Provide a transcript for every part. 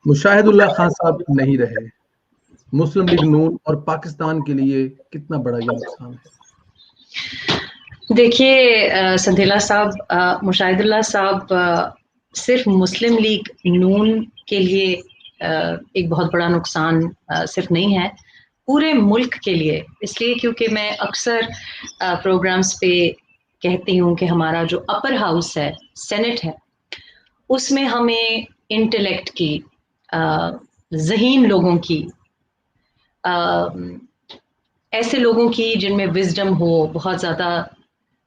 मुशाहिदुल्लाह खान साहब नहीं रहे, मुस्लिम लीग नून और पाकिस्तान के लिए कितना बड़ा ये नुकसान है? देखिए संधेला साहब, मुशाहिदुल्लाह साहब सिर्फ मुस्लिम लीग नून के लिए एक बहुत बड़ा नुकसान सिर्फ नहीं है, पूरे मुल्क के लिए। इसलिए क्योंकि मैं अक्सर प्रोग्राम्स पे कहती हूँ कि हमारा जो अपर हाउस है, सेनेट है, उसमें हमें इंटेलेक्ट की, ज़हीन लोगों की, ऐसे लोगों की जिनमें विजडम हो, बहुत ज़्यादा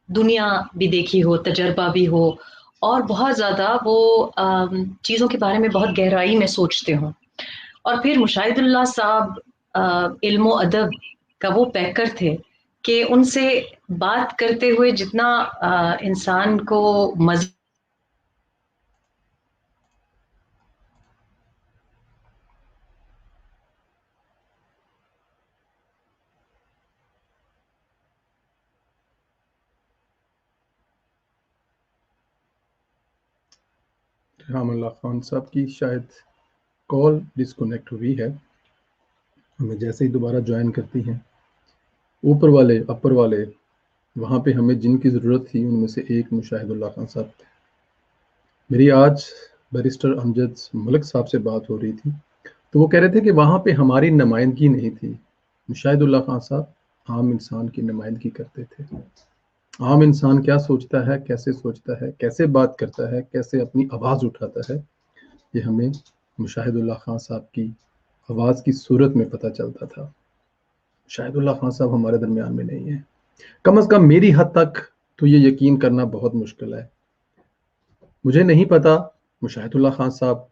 दुनिया भी देखी हो, तजर्बा भी हो, और बहुत ज़्यादा वो चीज़ों के बारे में बहुत गहराई में सोचते हों। और फिर मुशाहिदुल्लाह साहब इल्म व अदब का वो पैकर थे कि उनसे बात करते हुए जितना इंसान को मज़ा रहमानुल्लाह खान साहब की शायद कॉल डिस्कनेक्ट हुई है, हमें जैसे ही दोबारा ज्वाइन करती हैं। ऊपर वाले, अपर वाले, वहाँ पे हमें जिनकी ज़रूरत थी उनमें से एक मुशाहिदुल्लाह खान साहब थे। मेरी आज बैरिस्टर अमजद मलिक साहब से बात हो रही थी, तो वो कह रहे थे कि वहाँ पे हमारी नुमाइंदगी नहीं थी। मुशाहिदुल्लाह खान साहब आम इंसान की नुमाइंदगी करते थे। आम इंसान क्या सोचता है, कैसे बात करता है, कैसे अपनी आवाज़ उठाता है, ये हमें मुशाहिदुल्लाह खान साहब की आवाज़ की सूरत में पता चलता था। मुशाहिदुल्लाह खान साहब हमारे दरमियान में नहीं है, कम से कम मेरी हद तक तो ये यकीन करना बहुत मुश्किल है। मुझे नहीं पता मुशाहिदुल्लाह खान साहब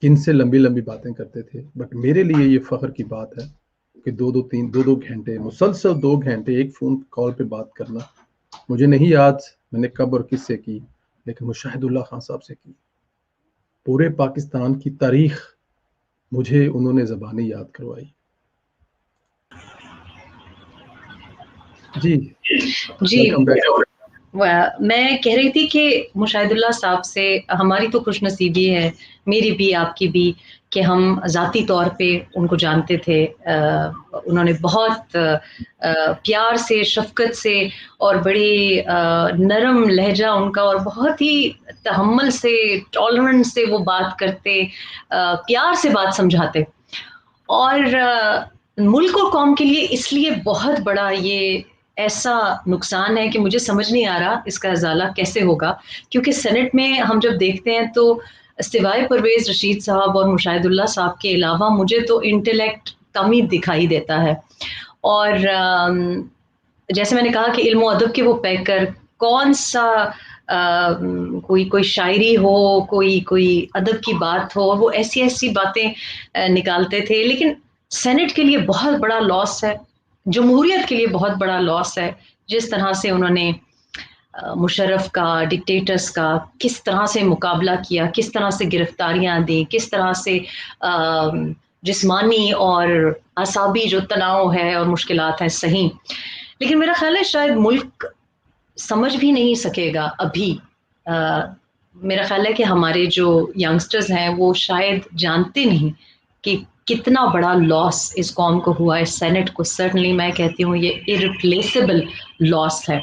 किन से लंबी लंबी बातें करते थे, बट मेरे लिए ये फ़ख्र की बात है कि दो घंटे मुसलसल 2 घंटे एक फ़ोन कॉल पे बात करना। मुझे नहीं याद मैंने कब और किससे की, लेकिन मुशाहिदुल्लाह खान साहब से की। पूरे पाकिस्तान की तारीख मुझे उन्होंने ज़बानी याद करवाई। जी वेलकम बैक। मैं कह रही थी कि मुशाहिदुल्लाह साहब से हमारी तो खुशनसीबी है, मेरी भी आपकी भी, कि हम ज़ाती तौर पे उनको जानते थे। उन्होंने बहुत प्यार से, शफ़क़त से और बड़ी नरम लहजा उनका, और बहुत ही तहम्मुल से, टॉलरेंस से वो बात करते, प्यार से बात समझाते। और मुल्क और कौम के लिए इसलिए बहुत बड़ा ये ऐसा नुकसान है कि मुझे समझ नहीं आ रहा इसका इज़ाला कैसे होगा। क्योंकि सेनेट में हम जब देखते हैं तो सिवाय परवेज़ रशीद साहब और मुशाहिदुल्लाह साहब के अलावा मुझे तो इंटेलेक्ट कम ही दिखाई देता है। और जैसे मैंने कहा कि इल्म अदब के वो पैकर, कौन सा कोई शायरी हो, कोई अदब की बात हो, वो ऐसी बातें निकालते थे। लेकिन सेनेट के लिए बहुत बड़ा लॉस है, जमहूरियत के लिए बहुत बड़ा लॉस है, जिस तरह से उन्होंने मुशर्रफ का, डिक्टेटर्स का किस तरह से मुकाबला किया, किस तरह से गिरफ्तारियां दी, किस तरह से जिस्मानी और असाबी जो तनाव है और मुश्किलात हैं सही। लेकिन मेरा ख्याल है शायद मुल्क समझ भी नहीं सकेगा अभी। मेरा ख्याल है कि हमारे जो यंगस्टर्स हैं वो शायद जानते नहीं कि कितना बड़ा लॉस इस कौम को हुआ है। सेनेट को सर्टनली मैं कहती हूँ ये इरिप्लेसेबल लॉस है।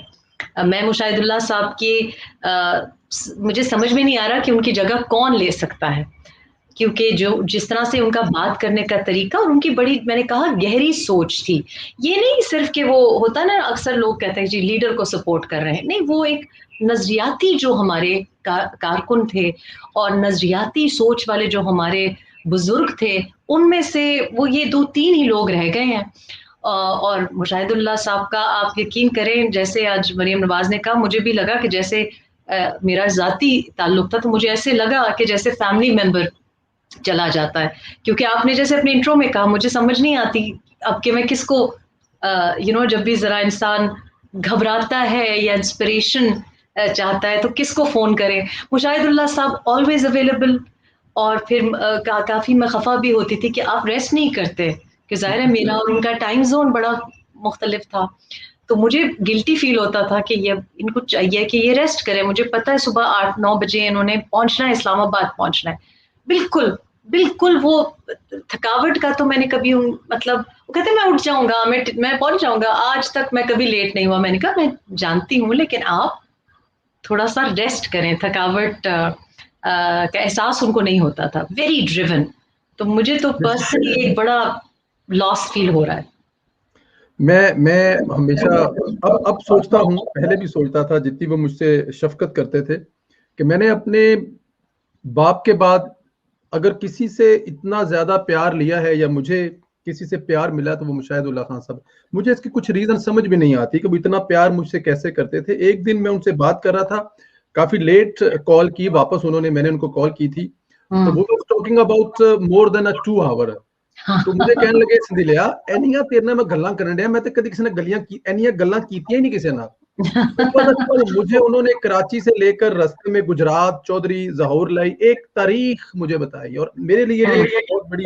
मैं मुशाहिदुल्लाह साहब की मुझे समझ में नहीं आ रहा कि उनकी जगह कौन ले सकता है, क्योंकि जो जिस तरह से उनका बात करने का तरीका और उनकी बड़ी, मैंने कहा, गहरी सोच थी। ये नहीं सिर्फ कि वो होता ना, अक्सर लोग कहते हैं जी लीडर को सपोर्ट कर रहे हैं, नहीं, वो एक नजरियाती जो हमारे कारकुन थे और नजरियाती सोच वाले जो हमारे बुजुर्ग थे, उनमें से वो ये 2-3 ही लोग रह गए हैं। और मुशाहिदुल्लाह साहब का आप यकीन करें, जैसे आज मरीम नवाज ने कहा, मुझे भी लगा कि जैसे मेरा ज़ाती ताल्लुक था, तो मुझे ऐसे लगा कि जैसे फैमिली मेंबर चला जाता है। क्योंकि आपने जैसे अपने इंट्रो में कहा, मुझे समझ नहीं आती अब कि मैं किसको जब भी ज़रा इंसान घबराता है या इंस्पिरेशन चाहता है तो किसको फ़ोन करे। मुशाहिदुल्लाह साहब ऑलवेज अवेलेबल। और फिर काफ़ी मैं खफा भी होती थी कि आप रेस्ट नहीं करते, कि ज़ाहिर है मेरा और उनका टाइम जोन बड़ा मुख्तलिफ था। तो मुझे गिल्टी फील होता था कि ये इनको चाहिए कि ये रेस्ट करें। मुझे पता है सुबह 8-9 बजे इन्होंने पहुंचना है, इस्लामाबाद पहुंचना है। बिल्कुल बिल्कुल वो थकावट का तो मैंने कभी मतलब वो कहते हैं मैं उठ जाऊंगा, मैं पहुंच जाऊंगा, आज तक मैं कभी लेट नहीं हुआ। मैंने कहा मैं जानती हूँ, लेकिन आप थोड़ा सा रेस्ट करें, थकावट का एहसास उनको नहीं होता था, वेरी ड्रिवन। तो मुझे तो पर्सनली एक बड़ा लॉस फील हो रहा है। मैं हमेशा अब सोचता हूँ, पहले भी सोचता था जितनी वो मुझसे शफकत करते थे, कि मैंने अपने बाप के बाद अगर किसी से इतना ज्यादा प्यार लिया है या मुझे किसी से प्यार मिला तो वो मुशाहिदुल्लाह खान साहब। मुझे इसकी कुछ रीजन समझ भी नहीं आती कि वो इतना प्यार मुझसे कैसे करते थे। एक दिन मैं उनसे बात कर रहा था, काफी लेट कॉल की वापस उन्होंने, मैंने उनको कॉल की थी, तो वो लोग talking about more than a 2 hour. तो मुझे कहने लगे संदिलिया एनिया तेरे नाल मैं गल्लां करन डया, मैं ते कदी किसी ने गलियां की एनिया गल्लां कीतियां ही नहीं किसी नाल। मुझे उन्होंने कराची से लेकर रास्ते में गुजरात, चौधरी, जहूर लाई, एक तारीख मुझे बताई, और मेरे लिए भी एक बहुत बड़ी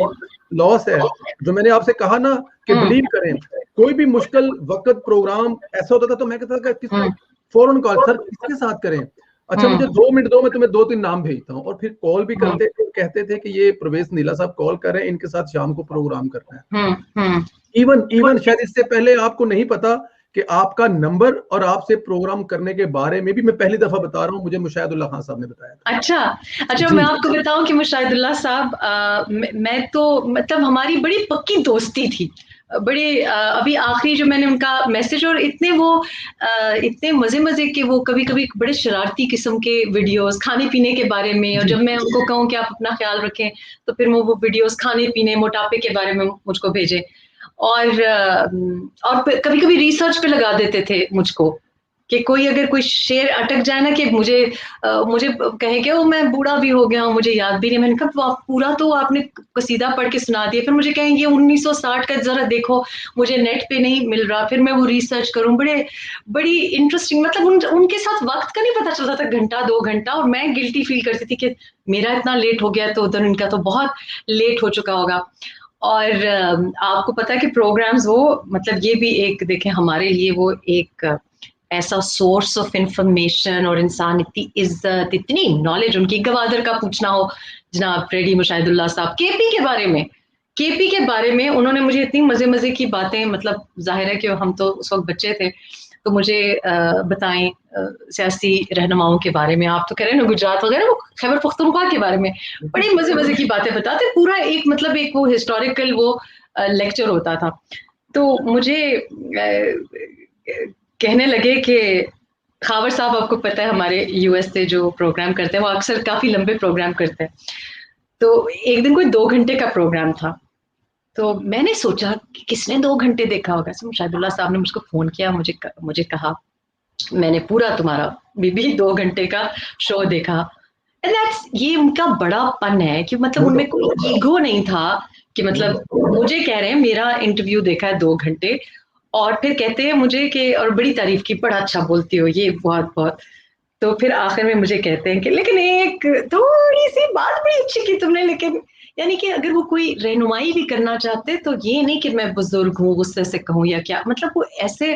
लॉस है। जो मैंने आपसे कहा ना कि बिलीव करें, कोई भी मुश्किल वक्त प्रोग्राम ऐसा होता था तो मैं कहता था किसको फौरन कॉल, सर किसके साथ करें, अच्छा मुझे 2 मिनट दो, मैं तुम्हें 2-3 नाम भेजता हूँ, और फिर कॉल भी करते थे, कहते थे कि ये प्रवेश नीला साहब कॉल कर रहे हैं, इनके साथ शाम को प्रोग्राम करना है। इवन शायद इससे पहले आपको नहीं पता कि आपका नंबर और आपसे प्रोग्राम करने के बारे में भी मैं पहली दफा बता रहा हूँ, मुझे मुशाहिदुल्लाह खान साहब ने बताया था। अच्छा, मैं आपको बताऊं कि मुशाहिदुल्लाह साहब, मैं तो मतलब हमारी बड़ी पक्की दोस्ती थी। बड़े अभी आखिरी जो मैंने उनका मैसेज, और इतने वो इतने मजे मजे के, वो कभी कभी बड़े शरारती किस्म के वीडियोस खाने पीने के बारे में, और जब मैं उनको कहूँ कि आप अपना ख्याल रखें तो फिर वो वीडियोस खाने पीने मोटापे के बारे में मुझको भेजे, और कभी कभी रिसर्च पे लगा देते थे मुझको, कि कोई अगर कोई शेर अटक जाए ना, कि मुझे कहे कि वो मैं बूढ़ा भी हो गया हूँ, मुझे याद भी नहीं। मैंने कहा पूरा तो आपने कसीदा पढ़ के सुना दिया, फिर मुझे कहेंगे 1960 का जरा देखो, मुझे नेट पे नहीं मिल रहा, फिर मैं वो रिसर्च करूं। बड़ी इंटरेस्टिंग, मतलब उनके साथ वक्त का नहीं पता चलता था, घंटा 2 घंटा, और मैं गिल्टी फील करती थी कि मेरा इतना लेट हो गया, तो उधर इनका तो बहुत लेट हो चुका होगा। और आपको पता है कि प्रोग्राम्स वो, मतलब ये भी एक देखें हमारे लिए वो एक ऐसा सोर्स ऑफ इंफॉर्मेशन, और इंसान इतनी इज्जत, इतनी नॉलेज, उनकी गवादर का पूछना हो, जनाब फ्रेडी मुशाहिदुल्लाह साहब, केपी के बारे में, केपी के बारे में उन्होंने मुझे इतनी मजे मजे की बातें, मतलब जाहिर है कि हम तो उस वक्त बच्चे थे, तो मुझे बताएं सियासी रहनुमाओं के बारे में, आप तो कह रहे हैं ना गुजरात वगैरह, वो खैबर पख्तूनख्वा के बारे में बड़ी मजे मजे की बातें बताते, पूरा एक मतलब एक वो हिस्टोरिकल वो लेक्चर होता था। तो मुझे कहने लगे कि खावर साहब, आपको पता है हमारे यूएस से जो प्रोग्राम करते हैं वो अक्सर काफी लंबे प्रोग्राम करते हैं, तो एक दिन कोई 2 घंटे का प्रोग्राम था, तो मैंने सोचा कि किसने 2 घंटे देखा होगा, शाहिदुल्लाह साहब ने मुझको फोन किया, मुझे कहा मैंने पूरा तुम्हारा बीबी 2 घंटे का शो देखा। एंड दैट्स, ये उनका बड़ापन है कि मतलब उनमें कोई ईगो नहीं था, कि मतलब मुझे कह रहे हैं मेरा इंटरव्यू देखा है 2 घंटे, और फिर कहते हैं मुझे कि, और बड़ी तारीफ की, बड़ा अच्छा बोलती हो, ये बहुत बहुत। तो फिर आखिर में मुझे कहते हैं कि लेकिन एक थोड़ी सी बात बड़ी अच्छी की तुमने, लेकिन यानी कि अगर वो कोई रहनुमाई भी करना चाहते तो ये नहीं कि मैं बुजुर्ग हूँ गुस्से से कहूँ या क्या, मतलब वो ऐसे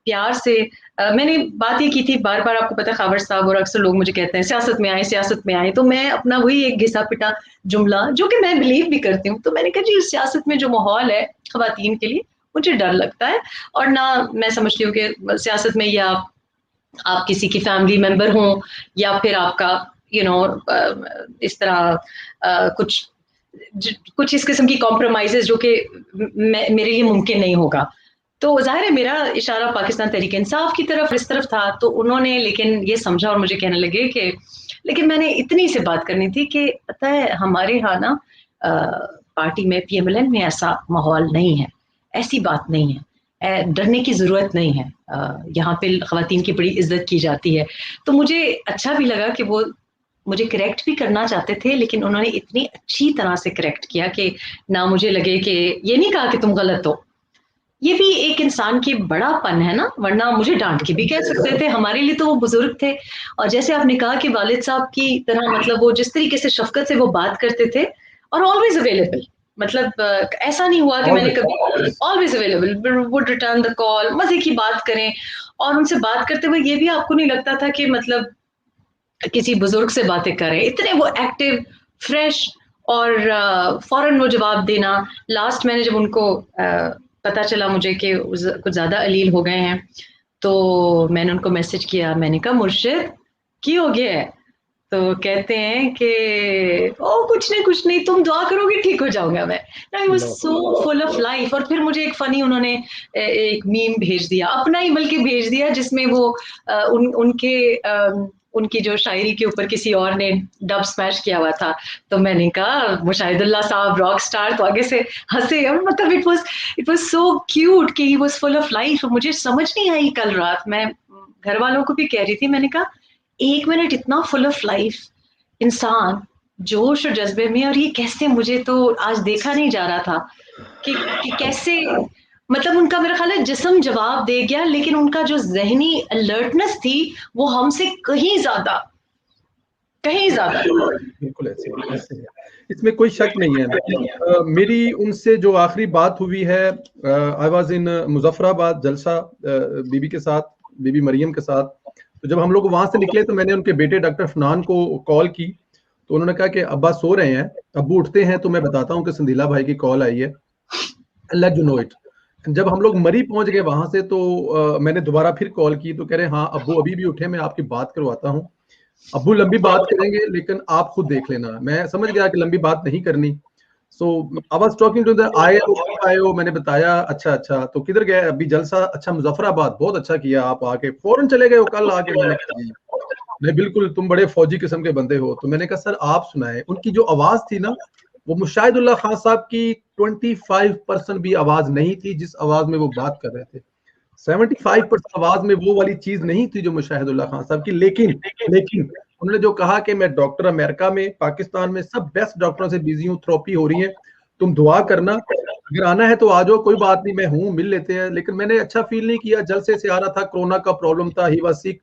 प्यार से। मैंने बात ये की थी बार बार, आपको पता है खावर साहब, और अक्सर लोग मुझे कहते हैं सियासत में आए, सियासत में आए, तो मैं अपना वही एक घिसा पिटा जुमला, जो कि मैं बिलीव भी करती हूँ, तो मैंने कहा जी सियासत में जो माहौल है खवातीन के लिए, मुझे डर लगता है, और ना मैं समझती हूँ कि सियासत में या आप किसी की फैमिली मेंबर हो, या फिर आपका यू you नो इस तरह कुछ कुछ इस किस्म की कॉम्प्रोमाइजेस जो कि मेरे लिए मुमकिन नहीं होगा। तो जाहिर है मेरा इशारा पाकिस्तान तहरीक इंसाफ की तरफ, इस तरफ था, तो उन्होंने लेकिन ये समझा और मुझे कहने लगे कि लेकिन मैंने इतनी से बात करनी थी कि पता है हमारे यहाँ ना पार्टी में, पीएमएलएन में ऐसा माहौल नहीं है, ऐसी बात नहीं है, डरने की ज़रूरत नहीं है, यहाँ पे ख़वातीन की बड़ी इज्जत की जाती है। तो मुझे अच्छा भी लगा कि वो मुझे करेक्ट भी करना चाहते थे, लेकिन उन्होंने इतनी अच्छी तरह से करेक्ट किया कि ना मुझे लगे कि ये नहीं कहा कि तुम गलत हो। ये भी एक इंसान की बड़ापन है ना, वरना मुझे डांट के भी कह सकते थे, हमारे लिए तो वो बुजुर्ग थे। और जैसे आपने कहा कि वालिद साहब की तरह, मतलब वो जिस तरीके से शफकत से वो बात करते थे, और ऑलवेज अवेलेबल, मतलब ऐसा नहीं हुआ कि मैंने कभी, always available, would return the call, मजे की बात करें, और उनसे बात करते हुए ये भी आपको नहीं लगता था कि मतलब किसी बुजुर्ग से बातें कर रहे हैं, इतने वो एक्टिव, फ्रेश, और फौरन वो जवाब देना। लास्ट मैंने जब उनको पता चला मुझे कि कुछ ज़्यादा अलील हो गए हैं, तो मैंने उनको मैसेज किया, मैंने कहा मुर्शिद की हो गया है? तो कहते हैं कि ओ कुछ नहीं, तुम दुआ करोगे ठीक हो जाऊंगा मैं। I was so full of life. और फिर मुझे एक फनी उन्होंने एक मीम भेज दिया, अपना ही बल्कि भेज दिया, जिसमें वो उनकी जो शायरी के ऊपर किसी और ने डब स्मैश किया हुआ था। तो मैंने कहा मुशाहिदुल्लाह साहब रॉक स्टार, तो आगे से हंसे। और मतलब इट वाज सो क्यूट कि he was full of life. मुझे समझ नहीं आई कल रात, मैं घर वालों को भी कह रही थी, मैंने कहा 1 मिनट इतना फुल ऑफ लाइफ इंसान, जोश और जज्बे में, और ये कैसे, मुझे तो आज देखा नहीं जा रहा था कि कैसे, मतलब उनका मेरा ख्याल है जिस्म जवाब दे गया, लेकिन उनका जो जहनी अलर्टनेस थी वो हमसे कहीं ज्यादा बिल्कुल ऐसे ऐसे है, इसमें कोई शक नहीं है। मेरी उनसे जो आखिरी बात हुई है, आई वाज इन मुजफ्फराबाद जलसा बीबी के साथ, बीबी मरियम के साथ। तो जब हम लोग वहां से निकले तो मैंने उनके बेटे डॉक्टर फनान को कॉल की, तो उन्होंने कहा कि अब्बा सो रहे हैं, अब्बू उठते हैं तो मैं बताता हूँ कि संदीला भाई की कॉल आई है, लेट यू नो इट। जब हम लोग मरी पहुंच गए वहां से, तो मैंने दोबारा फिर कॉल की, तो कह रहे हाँ अब्बू अभी भी उठे, मैं आपकी बात करवाता हूँ। अब्बू लंबी बात करेंगे लेकिन आप खुद देख लेना। मैं समझ गया कि लंबी बात नहीं करनी। So I was talking to the आए हो, मैंने बताया अच्छा तो किधर गए अभी? जलसा? अच्छा मुजफ्फराबाद, बहुत अच्छा किया आप आके, फौरन चले गए हो कल आके? मैंने कहा जी नहीं बिल्कुल, तुम बड़े फौजी किस्म के बंदे हो। तो मैंने कहा सर आप सुनाए। उनकी जो आवाज थी ना, वो मुशाहिदुल्लाह खान साहब की 25% भी आवाज नहीं थी जिस आवाज में वो बात कर रहे थे। 75% आवाज में वो वाली चीज नहीं थी जो मुशाहिदुल्लाह खान साहब की। लेकिन उन्होंने जो कहा कि मैं डॉक्टर अमेरिका में, पाकिस्तान में सब बेस्ट डॉक्टरों से बिजी हूँ, थेरेपी हो रही है, तुम दुआ करना, अगर आना है तो आ जाओ, कोई बात नहीं, मैं हूँ, मिल लेते हैं। लेकिन मैंने अच्छा फील नहीं किया, जलसे से आ रहा था, कोरोना का प्रॉब्लम था, ही वाज सिक।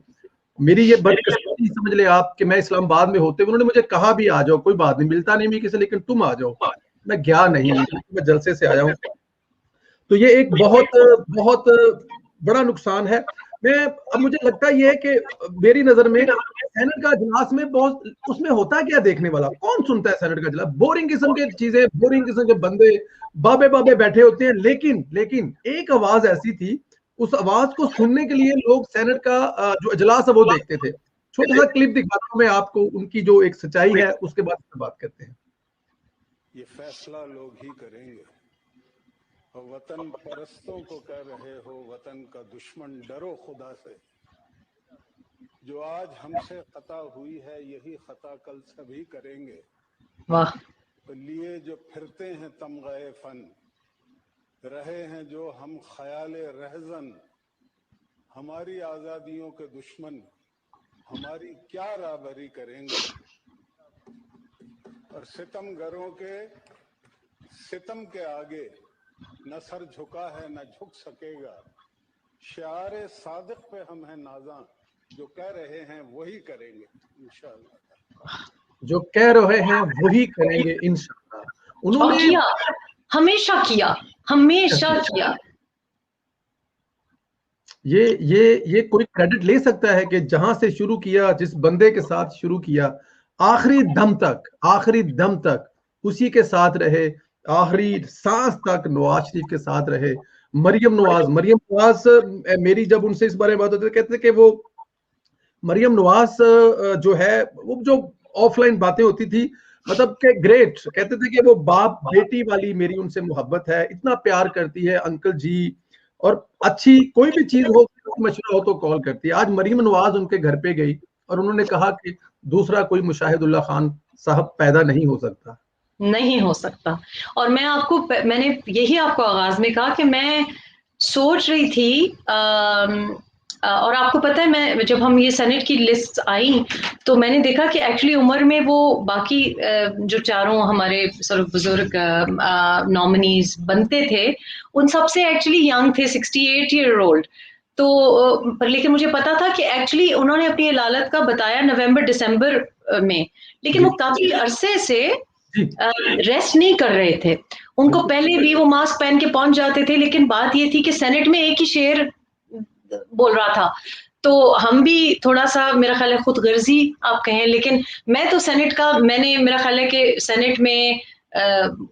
मेरी ये बदकिस्मती समझ ले आप कि मैं इस्लामाबाद में होते, उन्होंने मुझे कहा भी आ जाओ, कोई बात नहीं, मिलता नहीं भी किसी, लेकिन तुम आ जाओ। मैं गया नहीं, मैं जलसे से आया हूँ। तो ये एक बहुत बहुत बड़ा नुकसान है। मैं अब मुझे लगता है ये है कि मेरी नजर में सेनेट का इजलास में बहुत, उसमें होता क्या देखने वाला, कौन सुनता है सेनेट का इजलास? बोरिंग किस्म के चीजें, बोरिंग किस्म के बंदे बाबे बाबे बैठे होते हैं। लेकिन एक आवाज ऐसी थी, उस आवाज को सुनने के लिए लोग सेनेट का जो इजलास है वो देखते थे। छोटा सा क्लिप दिखाता हूं मैं आपको, उनकी जो एक सच्चाई है, उसके बाद बात करते हैं। ये फैसला लोग ही करेंगे। और वतन परस्तों को कह रहे हो वतन का दुश्मन, डरो खुदा से। जो आज हमसे खता हुई है यही खता कल सभी करेंगे। वाह। तो लिए जो फिरते हैं तमग़े फन, रहे हैं जो हम ख्याले रहजन, हमारी आजादियों के दुश्मन हमारी क्या राहबरी करेंगे। और सितमगरों के सितम के आगे न सर झुका है न झुक सकेगा। शारे सादिक पे हम हैं नाज़ा, जो कह रहे हैं वही करेंगे इंशाअल्लाह। जो कह रहे हैं वही करेंगे इंशाअल्लाह। उन्होंने किया, हमेशा किया। ये कोई क्रेडिट ले सकता है कि जहां से शुरू किया, जिस बंदे के साथ शुरू किया, आखिरी दम तक उसी के साथ रहे, आखिरी सांस तक नवाज शरीफ के साथ रहे। मरियम नवाज मेरी जब उनसे इस बारे में बात होती है, कहते थे कि वो मरियम नवाज जो है, वो जो ऑफलाइन बातें होती थी, मतलब के ग्रेट, कहते थे कि वो बाप बेटी वाली मेरी उनसे मोहब्बत है, इतना प्यार करती है अंकल जी, और अच्छी कोई भी चीज हो, मशवरा हो तो कॉल करती है। आज मरियम नवाज उनके घर पे गई और उन्होंने कहा कि दूसरा कोई मुशाहिदुल्लाह खान साहब पैदा नहीं हो सकता। और मैंने यही आपको आगाज में कहा कि मैं सोच रही थी, और आपको पता है, मैं जब हम ये सेनेट की लिस्ट आई तो मैंने देखा कि एक्चुअली उम्र में वो बाकी जो चारों हमारे बुजुर्ग नॉमिनीज बनते थे, उन सबसे एक्चुअली यंग थे, 68 ईयर ओल्ड। तो पर लेकिन मुझे पता था कि एक्चुअली उन्होंने अपनी इलालत का बताया नवंबर दिसंबर में, लेकिन वो काफी अरसे से रेस्ट नहीं कर रहे थे। उनको पहले भी वो मास्क पहन के पहुंच जाते थे, लेकिन बात ये थी कि सेनेट में एक ही शेर बोल रहा था, तो हम भी थोड़ा सा, मेरा ख्याल है खुद गर्जी आप कहें, लेकिन मैं तो सेनेट का, मैंने, मेरा ख्याल है कि सेनेट में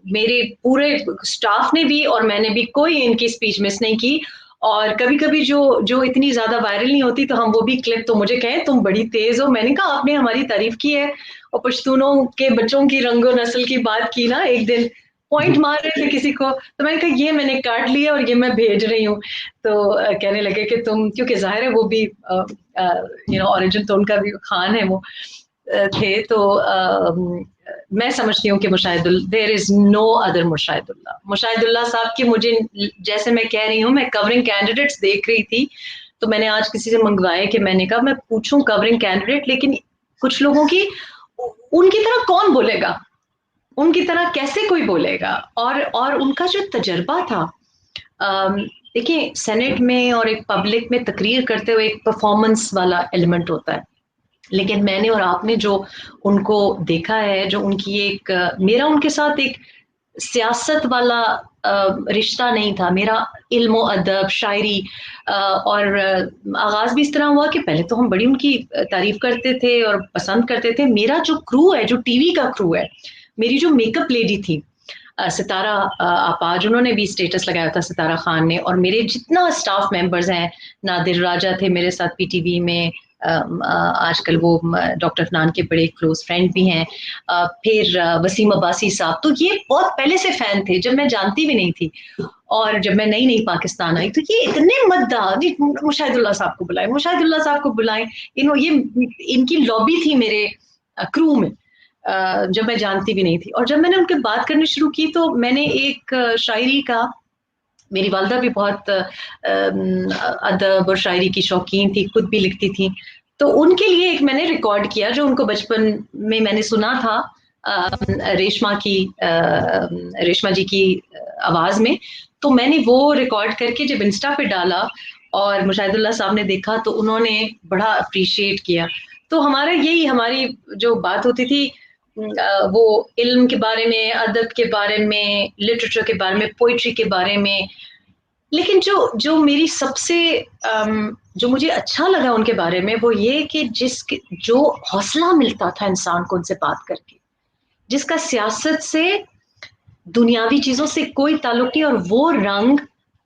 मेरे पूरे स्टाफ ने भी और मैंने भी कोई इनकी स्पीच मिस नहीं की। और कभी कभी जो जो इतनी ज्यादा वायरल नहीं होती तो हम वो भी क्लिप, तो मुझे कहें तुम बड़ी तेज हो, मैंने कहा आपने हमारी तारीफ की है और पश्तूनों के बच्चों की रंगो नस्ल की बात की ना, एक दिन पॉइंट मार रहे थे किसी को, तो मैंने कहा ये मैंने काट लिया और ये मैं भेज रही हूँ। तो कहने लगे कि तुम, क्योंकि जाहिर है वो भी ओरिजिन तो उनका भी खान है वो थे, तो मैं समझती हूँ कि there is no other Mushahidullah साहब की, मुझे जैसे मैं कह रही हूँ, मैं कवरिंग कैंडिडेट्स देख रही थी तो मैंने आज किसी से मंगवाया कि मैंने कहा मैं पूछूं कवरिंग कैंडिडेट, लेकिन कुछ लोगों की, उनकी तरह कौन बोलेगा, उनकी तरह कैसे कोई बोलेगा, और उनका जो तजर्बा था, देखिए सेनेट में और एक पब्लिक में तकरीर करते हुए एक परफॉर्मेंस वाला एलिमेंट होता है, लेकिन मैंने और आपने जो उनको देखा है, जो उनकी एक, मेरा उनके साथ एक सियासत वाला रिश्ता नहीं था, मेरा इल्म अदब शायरी और आगाज भी इस तरह हुआ कि पहले तो हम बड़ी उनकी तारीफ करते थे और पसंद करते थे। मेरा जो क्रू है, जो टीवी का क्रू है, मेरी जो मेकअप लेडी थी सितारा आपाज, उन्होंने भी स्टेटस लगाया था, सितारा खान ने, और मेरे जितना स्टाफ मेंबर्स हैं, नादिर राजा थे मेरे साथ पीटीवी में, आजकल वो डॉक्टर अफनान के बड़े क्लोज फ्रेंड भी हैं, फिर वसीम अब्बासी साहब, तो ये बहुत पहले से फैन थे जब मैं जानती भी नहीं थी, और जब मैं नई नई पाकिस्तान आई तो ये इतने मद्दाह, मुशाहिदुल्लाह साहब को बुलाएं, मुशाहिदुल्लाह साहब को बुलाएं, ये इनकी लॉबी थी मेरे क्रू में, जब मैं जानती भी नहीं थी। और जब मैंने उनके बात करनी शुरू की तो मैंने एक शायरी का, मेरी वालदा भी बहुत अदब और शायरी की शौकीन थी, खुद भी लिखती थी, तो उनके लिए एक मैंने रिकॉर्ड किया जो उनको बचपन में मैंने सुना था, रेशमा जी की आवाज में, तो मैंने वो रिकॉर्ड करके जब इंस्टा पे डाला और मुशाहिदुल्लाह साहब ने देखा तो उन्होंने बड़ा अप्रिशिएट किया। तो हमारा यही, हमारी जो बात होती थी वो इल्म के बारे में, अदब के बारे में, लिटरेचर के बारे में, पोइट्री के बारे में, लेकिन जो जो मेरी सबसे जो मुझे अच्छा लगा उनके बारे में वो ये कि जो हौसला मिलता था इंसान को उनसे बात करके, जिसका सियासत से, दुनियावी चीजों से कोई ताल्लुक नहीं, और वो रंग,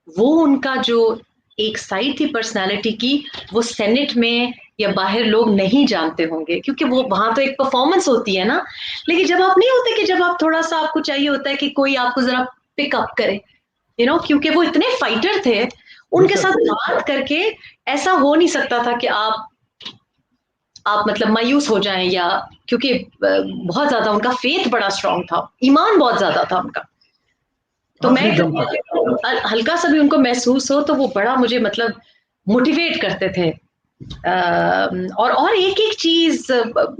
वो उनका जो एक साइड थी पर्सनालिटी की, वो सेनेट में या बाहर लोग नहीं जानते होंगे, क्योंकि वो वहां तो एक परफॉर्मेंस होती है ना, लेकिन जब आप नहीं होते कि जब आप थोड़ा सा, आपको चाहिए होता है कि कोई आपको जरा पिकअप करे, क्योंकि वो इतने फाइटर थे, उनके साथ बात करके ऐसा हो नहीं सकता था कि आप मतलब मायूस हो जाएं, या क्योंकि बहुत ज्यादा उनका फेथ बड़ा स्ट्रांग था, ईमान बहुत ज्यादा था उनका, तो मैं हल्का सा भी उनको महसूस हो तो वो बड़ा मुझे मतलब मोटिवेट करते थे। और एक एक चीज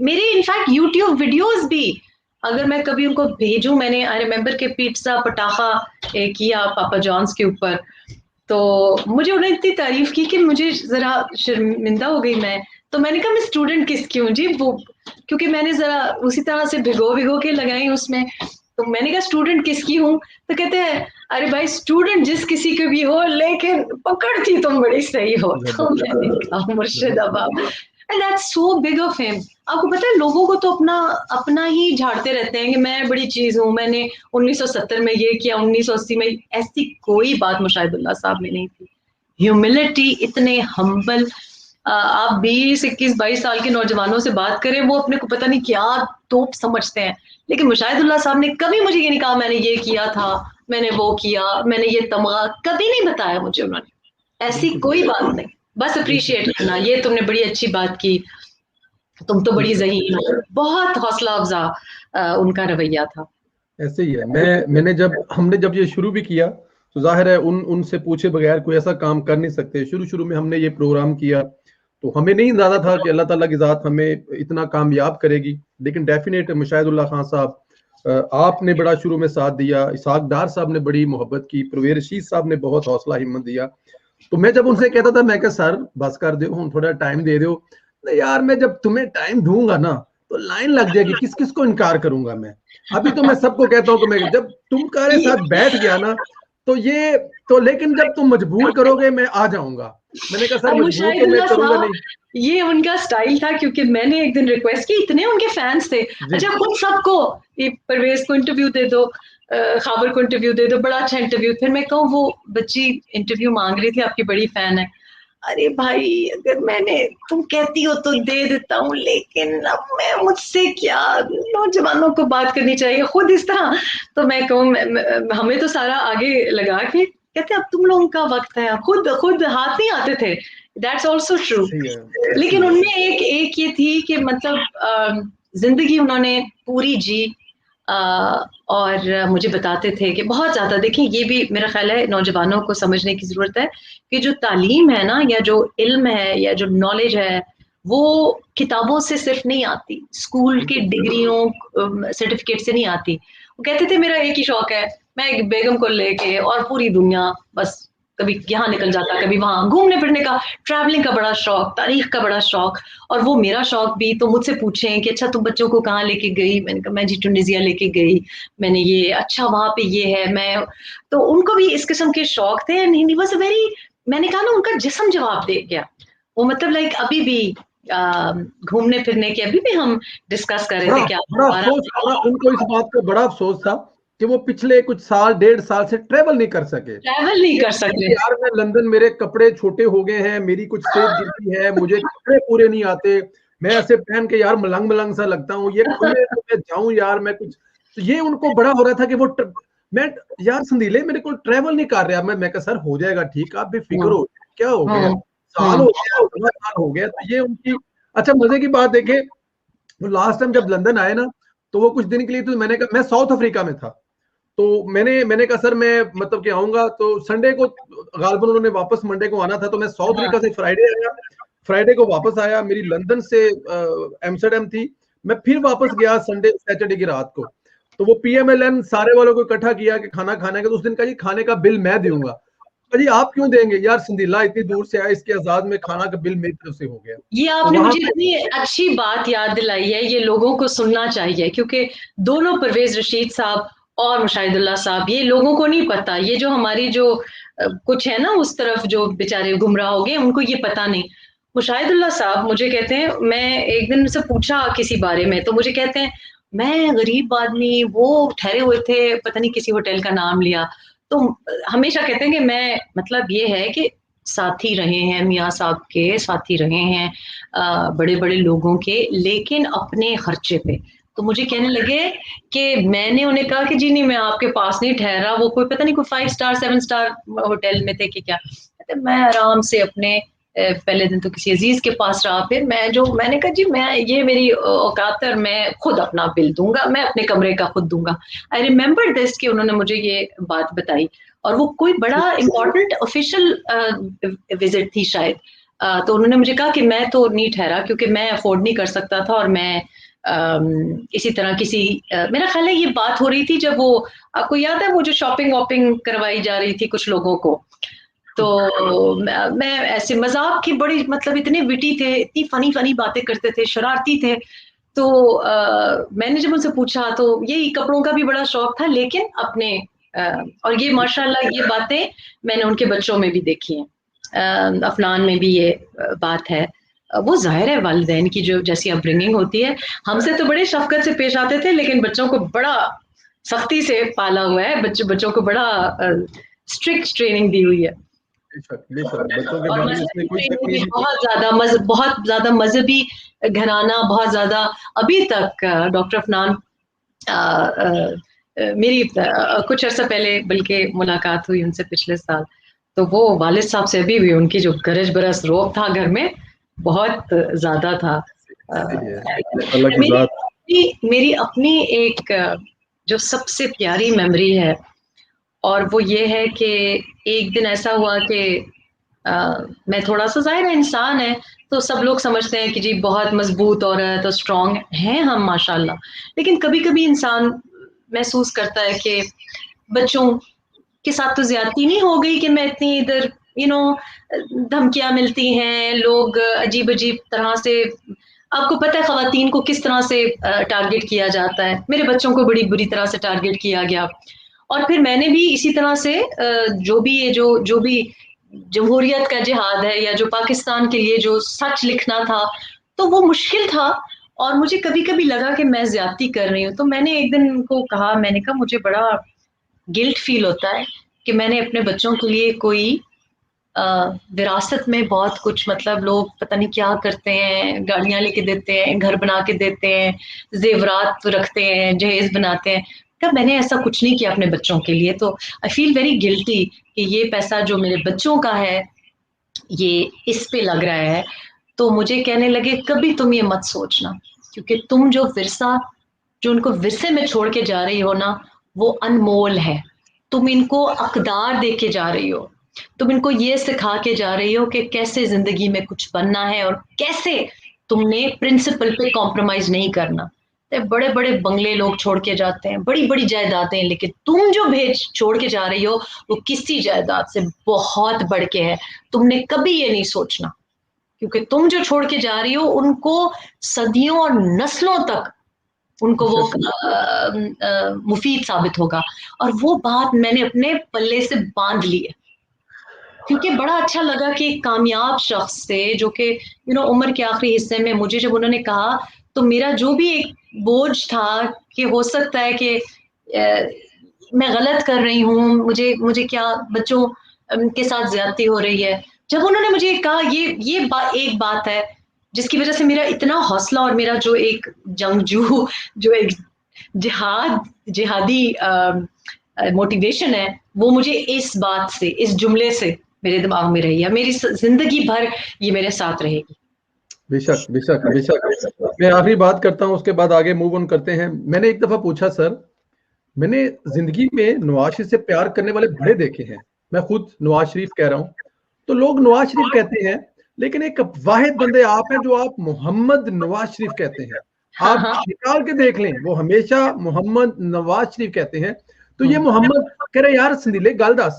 मेरे इनफैक्ट यूट्यूब वीडियोस भी अगर मैं कभी उनको भेजूं, मैंने आई रिमेम्बर के पिज्जा पटाखा किया पापा जॉन्स के ऊपर, तो मुझे उन्होंने इतनी तारीफ की कि मुझे जरा शर्मिंदा हो गई मैं, तो मैंने कहा मैं स्टूडेंट किसकी हूँ जी, वो क्योंकि मैंने जरा उसी तरह से भिगो के लगाई उसमें, तो मैंने कहा स्टूडेंट किसकी हूँ, तो कहते हैं अरे भाई स्टूडेंट जिस किसी के भी हो, लेकिन पकड़ती तुम बड़ी सही हो। तो मैंने कहा Murshidabad, and that's so big of him. आपको पता है लोगों को तो अपना अपना ही झाड़ते रहते हैं कि मैं बड़ी चीज हूँ, मैंने 1970 में ये किया, 1980 में, ऐसी कोई बात मुशाहिदुल्लाह साहब में नहीं थी। ह्यूमिलिटी, इतने हम्बल, आप 20, 21, 22 साल के नौजवानों से बात करें, वो अपने को पता नहीं क्या तोप समझते हैं, लेकिन मुशाहिदुल्लाह साहब ने कभी मुझे ये नहीं कहा मैंने ये किया था, मैंने वो किया, मैंने ये तमगा कभी नहीं बताया मुझे उन्होंने, ऐसी कोई बात नहीं, बस अप्रिशिएट करना, ये तुमने बड़ी अच्छी बात की, तुम तो बड़ी ज़हीन हो, बहुत हौसला अफजा उनका रवैया था। ऐसे ही है। हमने जब ये शुरू भी किया तो जाहिर है उनसे पूछे बगैर कोई ऐसा काम कर नहीं सकते। शुरू में हमने ये प्रोग्राम किया तो हमें नहीं अंदाजा था कि अल्लाह ताला की ज़ात हमें इतना कामयाब करेगी, लेकिन डेफिनेट मुशाहिदुल्लाह खान साहब आपने बड़ा शुरू में साथ दिया, इसाक डार साहब ने बड़ी मोहब्बत की, परवेज रशीद साहब ने बहुत हौसला हिम्मत दिया। तो मैं जब उनसे कहता था, मैं कहा सर बस कर दो, हम थोड़ा टाइम दे दो, नहीं यार मैं जब तुम्हें टाइम दूंगा ना तो लाइन लग जाएगी, किस किस को इनकार करूंगा मैं, अभी तो मैं सबको कहता हूँ कि मैं जब तुम तुम्हारे साथ बैठ गया ना तो ये तो, लेकिन जब तुम मजबूर करोगे मैं आ जाऊंगा। मैंने कहा सर अब मजबूर तो मैं मुशाहिदुल्लाह करूंगा साहब, नहीं। ये उनका स्टाइल था, क्योंकि मैंने एक दिन रिक्वेस्ट की, इतने उनके फैंस थे, जी अच्छा खुद सबको ये परवेज को इंटरव्यू दे दो, खाबर को इंटरव्यू दे दो, बड़ा अच्छा इंटरव्यू। फिर मैं कहूँ वो बच्ची इंटरव्यू मांग रही थी, आपकी बड़ी फैन है। अरे भाई, अगर मैंने, तुम कहती हो तो दे देता हूँ, लेकिन अब मैं, मुझसे क्या, नौजवानों को बात करनी चाहिए खुद इस तरह। तो मैं कहूँ हमें तो सारा आगे लगा के कहते अब तुम लोगों का वक्त है, खुद खुद हाथ नहीं आते थे। That's also true. सही है, लेकिन उनमें एक एक ये थी कि मतलब जिंदगी उन्होंने पूरी जी। और मुझे बताते थे कि बहुत ज्यादा, देखिए ये भी मेरा ख्याल है नौजवानों को समझने की जरूरत है कि जो तालीम है ना, या जो इल्म है, या जो नॉलेज है, वो किताबों से सिर्फ नहीं आती, स्कूल की डिग्रियों सर्टिफिकेट से नहीं आती। वो कहते थे मेरा एक ही शौक है, मैं एक बेगम को लेके और पूरी दुनिया बस, कभी यहाँ निकल जाता, कभी वहां, घूमने फिरने का, ट्रैवलिंग का बड़ा शौक, तारीख का बड़ा शौक। और वो मेरा शौक भी। तो मुझसे पूछें कि अच्छा तुम बच्चों को कहाँ लेके गई, मैंने कहा मैं जी ट्यूनीजिया लेके गई, मैंने ये, अच्छा वहां पे ये है, मैं। तो उनको भी इस किस्म के शौक थे, and he was a very, मैंने कहा ना उनका जिस्म जवाब दे गया। वो मतलब लाइक अभी भी घूमने फिरने के, अभी भी हम डिस्कस कर रहे बड़ा थे कि बड़ा अफसोस था ना उनको, इस बात का बड़ा अफसोस था कि वो पिछले कुछ साल, 1.5 साल से ट्रेवल नहीं कर सके। ट्रैवल नहीं कर सकते। यार मैं लंदन, मेरे कपड़े छोटे हो गए हैं, मेरी कुछ सेहत गिरती है, मुझे कपड़े पूरे नहीं आते, मैं ऐसे पहन के यार मलंग मलंग सा लगता हूँ, ये खुले तो मैं जाऊं यार, मैं कुछ। तो ये उनको बड़ा हो रहा था कि वो मैं यार संदीले मेरे को ट्रेवल नहीं कर रहा। मैं कहा सर हो जाएगा ठीक, आप बेफिक्र हो, क्या हो गया, साल हो गया, 2 साल हो गया। तो ये उनकी, अच्छा मजे की बात देखे, तो लास्ट टाइम जब लंदन आए ना, तो वो कुछ दिन के लिए, तो मैंने कहा, मैं साउथ अफ्रीका में था, तो मैंने कहा सर मैं मतलब कि आऊंगा, तो संडे को गालबन उन्होंने वापस मंडे को आना था, तो मैं साउथ अफ्रीका से फ्राइडे आया, फ्राइडे को वापस आया, मेरी लंदन से एम्स्टर्डम थी, मैं फिर वापस गया संडे सैटरडे की रात को। तो वो पीएमएलएन सारे वालों को इकट्ठा किया कि खाना खाने का, तो उस दिन का जी खाने का बिल मैं दूंगा। जी आप क्यों देंगे यार, संदीला इतनी दूर से आया, इसके आजाद में खाना का बिल मेरी तरफ से हो गया। ये तो आपने वहां मुझे इतनी अच्छी बात याद दिलाई है, ये लोगों को सुनना चाहिए, क्योंकि दोनों परवेज रशीद साहब और मुशाहिदुल्लाह साहब, ये लोगों को नहीं पता। ये जो हमारी जो कुछ है ना उस तरफ जो बेचारे गुमराह हो गए, उनको ये पता नहीं। मुशाहिदुल्लाह साहब मुझे कहते हैं, मैं एक दिन उनसे पूछा किसी बारे में, तो मुझे कहते हैं मैं गरीब आदमी, वो ठहरे हुए थे, पता नहीं किसी होटल का नाम लिया। तो हमेशा कहते हैं कि मैं, मतलब ये है कि साथी रहे हैं, मियाँ साहब के साथी रहे हैं बड़े बड़े लोगों के, लेकिन अपने खर्चे पे। तो मुझे कहने लगे कि मैंने उन्हें कहा कि जी नहीं, मैं आपके पास नहीं ठहरा, वो कोई पता नहीं कोई 5 स्टार 7 स्टार होटल में थे कि क्या। कहते मैं आराम से अपने पहले दिन तो किसी अजीज के पास रहा, फिर मैं जो, मैंने कहा जी मैं, ये मेरी औकात है और मैं खुद अपना बिल दूंगा, मैं अपने कमरे का खुद दूंगा। आई रिमेम्बर दिस कि उन्होंने मुझे ये बात बताई, और वो कोई बड़ा इम्पोर्टेंट ऑफिशियल विजिट थी शायद। तो उन्होंने मुझे कहा कि मैं तो नहीं ठहरा, क्योंकि मैं अफोर्ड नहीं कर सकता था, और मैं इसी तरह किसी मेरा ख्याल है ये बात हो रही थी जब वो, आपको याद है वो जो शॉपिंग वॉपिंग करवाई जा रही थी कुछ लोगों को। तो मैं ऐसे मजाक की बड़ी, मतलब इतने विटी थे, इतनी फनी फनी बातें करते थे, शरारती थे। तो मैंने जब उनसे पूछा, तो यही कपड़ों का भी बड़ा शौक था, लेकिन अपने और ये माशाल्लाह ये बातें मैंने उनके बच्चों में भी देखी हैं। अफनान में भी ये बात है। वो जाहिर है वालिदैन की जो जैसी अपब्रिंगिंग होती है, हमसे तो बड़े शफकत से पेश आते थे, लेकिन बच्चों को बड़ा सख्ती से पाला हुआ है, बच्चों को बड़ा स्ट्रिक्ट ट्रेनिंग दी हुई है। बेशक बेशक, बच्चों के और बारे में इसमें मजहबी कोई शक ट्रेनिंग नहीं भी है। बहुत ज्यादा मजहबी घराना, बहुत ज्यादा। अभी तक डॉक्टर अफनान, मेरी कुछ अर्सा पहले बल्कि मुलाकात हुई उनसे पिछले साल, तो वो वालिद साहब से अभी भी उनकी जो गरज बरस रोब था घर में, बहुत ज्यादा था। सही है, अल्लाह की जात। मेरी अपनी एक जो सबसे प्यारी मेमोरी है, और वो ये है कि एक दिन ऐसा हुआ कि मैं थोड़ा सा, जाहिर है इंसान है, तो सब लोग समझते हैं कि जी बहुत मजबूत औरत और स्ट्रांग हैं हम माशाल्लाह, लेकिन कभी कभी इंसान महसूस करता है कि बच्चों के साथ तो ज्यादती नहीं हो गई कि मैं इतनी इधर, धमकियां मिलती हैं, लोग अजीब अजीब तरह से, आपको पता है खवातीन को किस तरह से टारगेट किया जाता है, मेरे बच्चों को बड़ी बुरी तरह से टारगेट किया गया। और फिर मैंने भी इसी तरह से जो भी ये जो जो भी जमहूरियत का जिहाद है या जो पाकिस्तान के लिए जो सच लिखना था, तो वो मुश्किल था और मुझे कभी कभी लगा कि मैं ज्यादती कर रही हूँ। तो मैंने एक दिन उनको कहा, मैंने कहा मुझे बड़ा गिल्ट फील होता है कि मैंने अपने बच्चों के लिए कोई विरासत में बहुत कुछ, मतलब लोग पता नहीं क्या करते हैं, गाड़ियां लेके देते हैं, घर बना के देते हैं, जेवरात रखते हैं, जहेज बनाते हैं, तब मैंने ऐसा कुछ नहीं किया अपने बच्चों के लिए। तो आई फील वेरी गिल्टी कि ये पैसा जो मेरे बच्चों का है ये इस पे लग रहा है। तो मुझे कहने लगे कभी तुम ये मत सोचना, क्योंकि तुम जो विरसा, जो उनको विरसे में छोड़ के जा रही हो ना, वो अनमोल है। तुम इनको अकदार दे के जा रही हो, तुम इनको ये सिखा के जा रही हो कि कैसे जिंदगी में कुछ बनना है और कैसे तुमने प्रिंसिपल पे कॉम्प्रोमाइज नहीं करना। बड़े बड़े बंगले लोग छोड़ के जाते हैं, बड़ी बड़ी जायदादें, लेकिन तुम जो भेज छोड़ के जा रही हो वो किसी जायदाद से बहुत बढ़ के है। तुमने कभी ये नहीं सोचना, क्योंकि तुम जो छोड़ के जा रही हो उनको सदियों और नस्लों तक उनको वो मुफीद साबित होगा। और वो बात मैंने अपने पल्ले से बांध ली है, क्योंकि बड़ा अच्छा लगा कि एक कामयाब शख्स से, जो कि उम्र के आखिरी हिस्से में, मुझे जब उन्होंने कहा तो मेरा जो भी एक बोझ था कि हो सकता है कि मैं गलत कर रही हूँ, मुझे मुझे क्या बच्चों के साथ ज्यादती हो रही है, जब उन्होंने मुझे कहा एक बात है जिसकी वजह से मेरा इतना हौसला और मेरा जो एक जंगजू, जो एक जिहादी मोटिवेशन है, वो मुझे इस बात से, इस जुमले से मेरे दिमाग में रही है, मेरी जिंदगी भर ये मेरे साथ रहेगी। बेशक बेशक बेशक। मैं आखिरी बात करता हूं, उसके बाद आगे मूव ऑन करते हैं। मैंने एक दफा पूछा, सर मैंने जिंदगी में नवाज शरीफ से प्यार करने वाले बड़े देखे हैं, मैं खुद नवाज शरीफ कह रहा हूं, तो लोग नवाज शरीफ कहते हैं, लेकिन एक वाहिद बंदे आप हैं जो आप मोहम्मद नवाज शरीफ कहते हैं। हाँ आप हाँ। निकाल के देख लें, वो हमेशा मोहम्मद नवाज शरीफ कहते हैं। तो ये मोहम्मद कह रहे यार संदीले गल दस,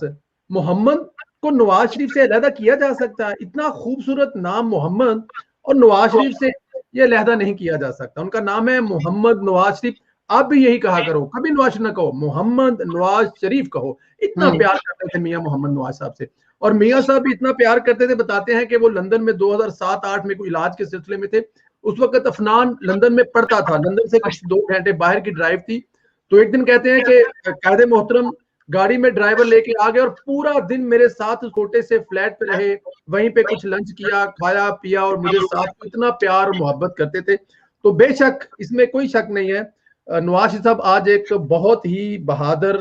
मोहम्मद को नवाज शरीफ से अलहदा किया जा सकता है? इतना खूबसूरत नाम मोहम्मद, और नवाज शरीफ से ये अलहदा नहीं किया जा सकता। उनका नाम है मोहम्मद नवाज शरीफ। आप भी यही कहा करो, कभी नवाज शरीफ ना कहो, मोहम्मद नवाज शरीफ कहो। इतना प्यार करते थे मियां मोहम्मद नवाज साहब से, और मियां साहब भी इतना प्यार करते थे, बताते हैं कि वो लंदन में 2007-8 में कोई इलाज के सिलसिले में थे। उस वक्त अफनान लंदन में पढ़ता था, लंदन से कुछ 2 घंटे बाहर की ड्राइव थी। तो एक दिन कहते हैं कि कायदे मोहतरम गाड़ी में ड्राइवर लेके आ गए और पूरा दिन मेरे साथ उस छोटे से फ्लैट पे रहे, वहीं पे कुछ लंच किया, खाया पिया, और मुझे साथ इतना प्यार और मोहब्बत करते थे। तो बेशक इसमें कोई शक नहीं है, नवाज शरीफ साहब आज एक बहुत ही बहादुर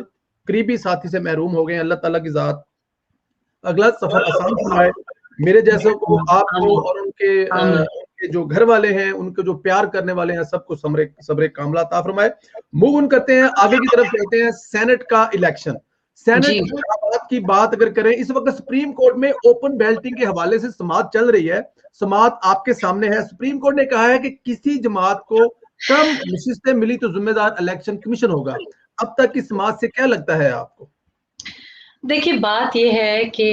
करीबी साथी से महरूम हो गए। अल्लाह ताला की जात अगला सफर आसान फरमाए मेरे जैसों को, आपको, और उनके जो घर वाले हैं, उनको जो प्यार करने वाले हैं, सबको सब्र कामला अता फरमाए। मूव ऑन करते हैं, आगे की तरफ चलते हैं। सेनेट का इलेक्शन, सेनेट इंतखाबात की बात अगर करें, इस वक्त सुप्रीम कोर्ट में ओपन बैलेटिंग के हवाले से समाअत चल रही है। समाअत आपके सामने है। सुप्रीम कोर्ट ने कहा है कि किसी जमात को कम नशिस्तें मिली तो जिम्मेदार इलेक्शन कमीशन होगा। अब तक की समाअत से क्या लगता है आपको? देखिए बात यह है कि